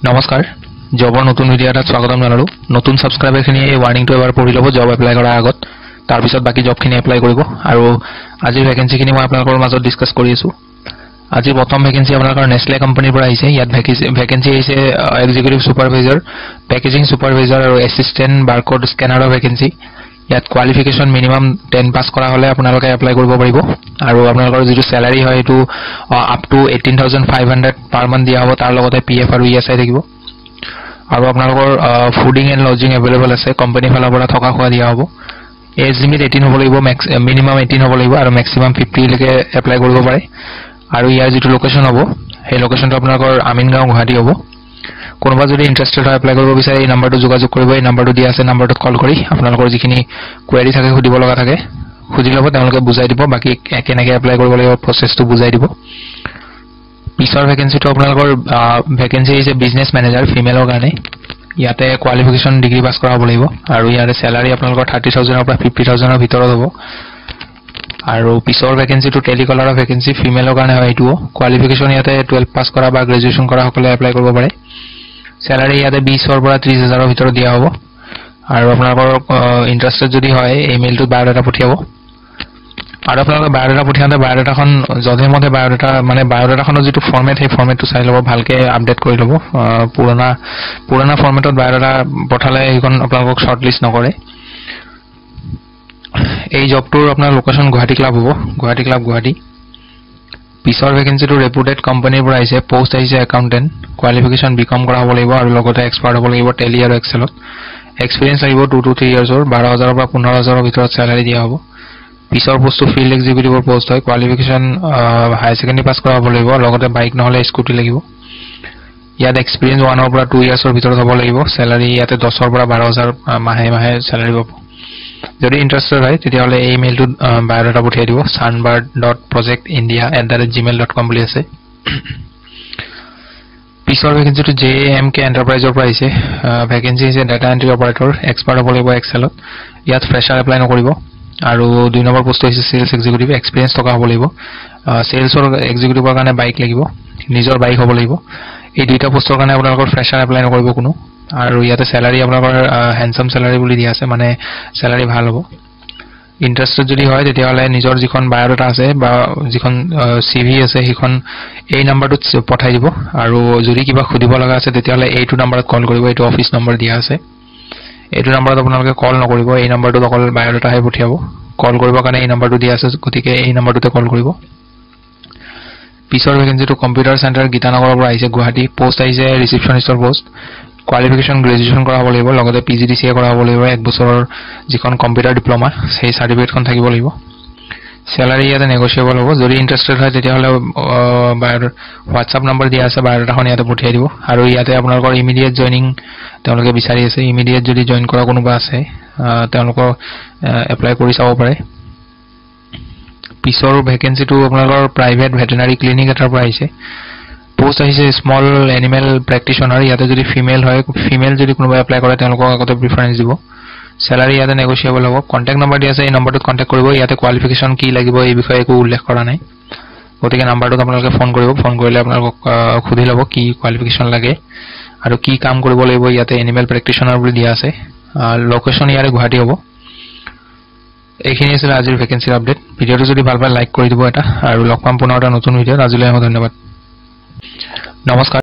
নমস্কাৰ জবৰ নতুন ভিডিও এটা স্বাগতম জনালো নতুন সাবস্ক্ৰাইবাৰ খিনি এই ওয়াৰ্নিংটো এবাৰ পঢ়ি লব জব এপ্লাই কৰাৰ আগত তাৰ পিছত বাকি জব খিনি এপ্লাই কৰিব আৰু আজি ভ্যাকেন্সি খিনি মই আপোনালোকৰ মাজত ডিসকাস কৰি আছো আজি প্ৰথম ভ্যাকেন্সি আপোনালোকৰ নেসলে কোম্পানীৰ পৰা আহিছে ইয়াত ভ্যাকেন্সি আহিছে এক্সিকিউটিভ সুপাৰভাইজাৰ পেকেজিং সুপাৰভাইজাৰ আৰু এসিস্ট্যান্ট বাৰকোড স্ক্যানাৰৰ ভ্যাকেন্সি ইয়াত কোৱালিফিকেশন মিনিমাম 10 পাস কৰা হলে আপোনালোকে এপ্লাই কৰিব পাৰিব আৰু আপোনালোকৰ যিটো স্যালাৰি হয় এটো আপ টু 18500 পাৰ মান্থ দিয়া হ'ব তাৰ লগতে পিএফ আৰু ইএসআই থাকিব আৰু আপোনালোকৰ ফুডিং এণ্ড লজিং अवेलेबल আছে কোম্পানী ফালৰ পৰা থকা খোৱা দিয়া হ'ব এজ লিমিট 18 হ'ব লাগিব মিনিমাম 18 হ'ব লাগিব আৰু ম্যাক্সিমাম 50 লৈকে এপ্লাই কৰিব পাৰে আৰু ইয়াৰ যিটো লোকেশন হ'ব সেই লোকেশনটো আপোনালোকৰ আমিনগাঁও গুৱাহাটী হ'ব কোনোবা যদি ইন্টাৰেস্টেড হয় এপ্লাই কৰিব বিচাৰে এই নম্বৰটো যোগাযোগ কৰিব এই নম্বৰটো দিয়া আছে নম্বৰটোত কল কৰি আপোনালোকৰ যিখিনি কোৱেৰি থাকে সুধিব লগা থাকে খুজি লব তেওঁলোকে বুজাই দিব বাকি কেনেকৈ এপ্লাই কৰিব লাগিব প্ৰসেসটো বুজাই দিব পিছৰ ভ্যাকেন্সিটো আপোনালোকৰ ভ্যাকেন্সি আছে বিজনেস ম্যানেজাৰ ফিমেলৰ কাৰণে ইয়াতে কোৱালিফিকেশন ডিগ্ৰী পাস কৰা হ'ব লাগিব আৰু ইয়াৰ স্যালাৰি আপোনালোকৰ 30000 ৰ পৰা 50000 ৰ ভিতৰত হ'ব আৰু পিছৰ ভ্যাকেন্সিটো টেলিকলাৰৰ ভ্যাকেন্সি ফিমেলৰ কাৰণে হয় এটো কোৱালিফিকেশন ইয়াতে 12 পাস কৰা বা গ্ৰেজুৱেচন কৰা সকলে এপ্লাই কৰিব পাৰে স্যালাৰি ইয়াতে 20 ৰ পৰা 30000 ৰ ভিতৰত দিয়া হ'ব আৰু আপোনালোকৰ ইন্টাৰেস্টেড যদি হয় ইমেইলটো বায়োডাটা পঠিয়াব আৰু আপোনালোকে বায়োডাটা পঠিয়াতে বায়োডাটাখন যধে মধে বায়োডাটা মানে বায়োডাটাখনৰ যেটো ফৰম্যাট সেই ফৰম্যাটটো চাই লব ভালকে আপডেট কৰি লব পুৰণা ফৰম্যাটত বায়োডাটা পঠালে এইখন আপোনালোকক শৰ্টলিস্ট নকৰে এই জবটোৰ আপোনাৰ লোকেশন গুৱাহাটী ক্লাব হ'ব গুৱাহাটী পিছৰ ভ্যাকেন্সিটো ৰেপুটেড কোম্পানীৰ পৰা আহিছে পোষ্ট আহিছে একাউন্টেন্ট কোৱালিফিকেশন বিকম কৰা হ'ব লাগিব আৰু লগতে এক্সপাৰ্ট হ'ব লাগিব টেলি আৰু এক্সেলত এক্সপেৰিয়েন্স লাগিব 2 to 3 ইয়াৰ্ছৰ 12000 ৰ পৰা 15000 ৰ ভিতৰত স্যালাৰি দিয়া হ'ব পিছৰ পোষ্টটো ফিল্ড এক্সিকিউটিভৰ পোষ্ট হয় কোৱালিফিকেশন হাই সেকেন্ডাৰী পাস কৰা হ'ব লাগিব লগতে বাইক নহলে স্কুটি লাগিব ইয়াত এক্সপেৰিয়েন্স 1 ৰ পৰা 2 ইয়াৰ্ছৰ ভিতৰত হ'ব লাগিব স্যালাৰি ইয়াতে 10 ৰ পৰা 12000 মাহে স্যালাৰি পাব যদি ইন্টারেস্টেড হয় তেতিয়াহলে এই ইমেইলটো বায়োডাটা পঠিয়াই দিব sunbird.projectindia@gmail.com বুলি আছে পিছৰ ভ্যাকেন্সিটো JMK এন্টাৰপ্ৰাইজৰ পৰা আহিছে ভ্যাকেন্সি আছে ডাটা এন্ট্ৰি অপাৰেটৰ এক্সপাৰ্ট হ'ব লাগিব এক্সেলত ইয়াত ফ্ৰেছাৰ এপ্লাই নকৰিব আৰু 2 নম্বৰ পোষ্ট হৈছে সেলস এক্সিকিউটিভ এক্সপেৰিয়েন্স থকা হ'ব লাগিব সেলসৰ এক্সিকিউটিভৰ কাৰণে বাইক লাগিব নিজৰ বাইক হ'ব লাগিব এই দুইটা পোষ্টৰ কাৰণে আপোনালোকৰ ফ্ৰেছাৰ এপ্লাই নকৰিব কোনো আৰু ইয়াতে স্যালাৰি আপোনালোকৰ হ্যান্ডসাম স্যালাৰি বুলি দিয়া আছে মানে স্যালাৰি ভাল হ'ব ইন্টাৰেস্টেড যদি হয় তেতিয়াহলে নিজৰ যিখন বায়োডাটা আছে বা যিখন সিভি আছে সেইখন এই নম্বৰটোত পঠাই দিব আৰু যদি কিবা খুদিব লগা আছে তেতিয়াহলে এইটো নম্বৰত কল কৰিব এইটো অফিস নম্বৰ দিয়া আছে এইটো নম্বৰত আপোনালোকে কল নকৰিব এই নম্বৰটোত অকল বায়োডাটাহে পঠিয়াব কল কৰিবৰ কাৰণে এই নম্বৰটো দিয়া আছে গতিকে এই নম্বৰটোতে কল কৰিব পিছৰ ভ্যাকেন্সিটো কম্পিউটাৰ সেন্টাৰ গীতানগৰৰ পৰা আহিছে গুৱাহাটী পোষ্ট আহিছে ৰিসেপশনিষ্টৰ পোষ্ট কোৱালিফিকেশন গ্ৰেজুৱেচন কৰা হ'ব লাগিব লগতে পিজিডিসিএ কৰা হ'ব লাগিব 1 বছৰৰ যিখন কম্পিউটাৰ ডিপ্লোমা সেই সাৰ্টিফিকেটখন থাকিব লাগিব স্যালাৰি ইয়াতে নেগোশিয়েবল হ'ব যদি ইন্টাৰেস্টেড হয় তেতিয়াহলে WhatsApp নম্বৰ দিয়া আছে বায়োডাটাখন ইয়াতে পঠিয়াই দিব আৰু ইয়াতে আপোনালোকৰ ইমিডিয়েট জয়নিং তেওঁলোকে বিচাৰি আছে ইমিডিয়েট যদি জয়েন কৰা কোনোবা আছে তেওঁলোকক এপ্লাই কৰি চাব পাৰে পিছৰ ভ্যাকেন্সিটো আপোনালোকৰ প্ৰাইভেট ভেটেনাৰি ক্লিনিক এটাৰ পৰা আহিছে পোষ্ট আহিছে স্মল এনিমেল প্ৰেকটিশনাৰ ইয়াতে যদি ফিমেল হয় ফিমেল যদি কোনোবা এপ্লাই কৰে তেওঁলোকক আগতে প্ৰিফাৰেন্স দিব স্যালাৰি ইয়াতে নেগোশিয়েবল হ'ব কন্টাক্ট নম্বৰ দিয়া আছে এই নম্বৰটোত কন্টাক্ট কৰিব ইয়াতে কোৱালিফিকেশন কি লাগিব এই বিষয়ে একো উল্লেখ কৰা নাই গতিকে নম্বৰটোত আপোনালোকে ফোন কৰিব ফোন কৰিলে আপোনালোকক খুদি ল'ব কি কোৱালিফিকেশন লাগে আৰু কি কাম কৰিব লাগিব ইয়াতে এনিমেল প্ৰেকটিশনাৰ বুলি দিয়া আছে লোকেশন ইয়াৰে গুৱাহাটী হ'ব এইখিনি আছিল আজিৰ ভ্যাকেন্সিৰ আপডেট ভিডিওটো যদি ভাল পায় লাইক কৰি দিব এটা আৰু লগ পাম পুনৰ এটা নতুন ভিডিওত আজিলৈ ধন্যবাদ নমস্কাৰ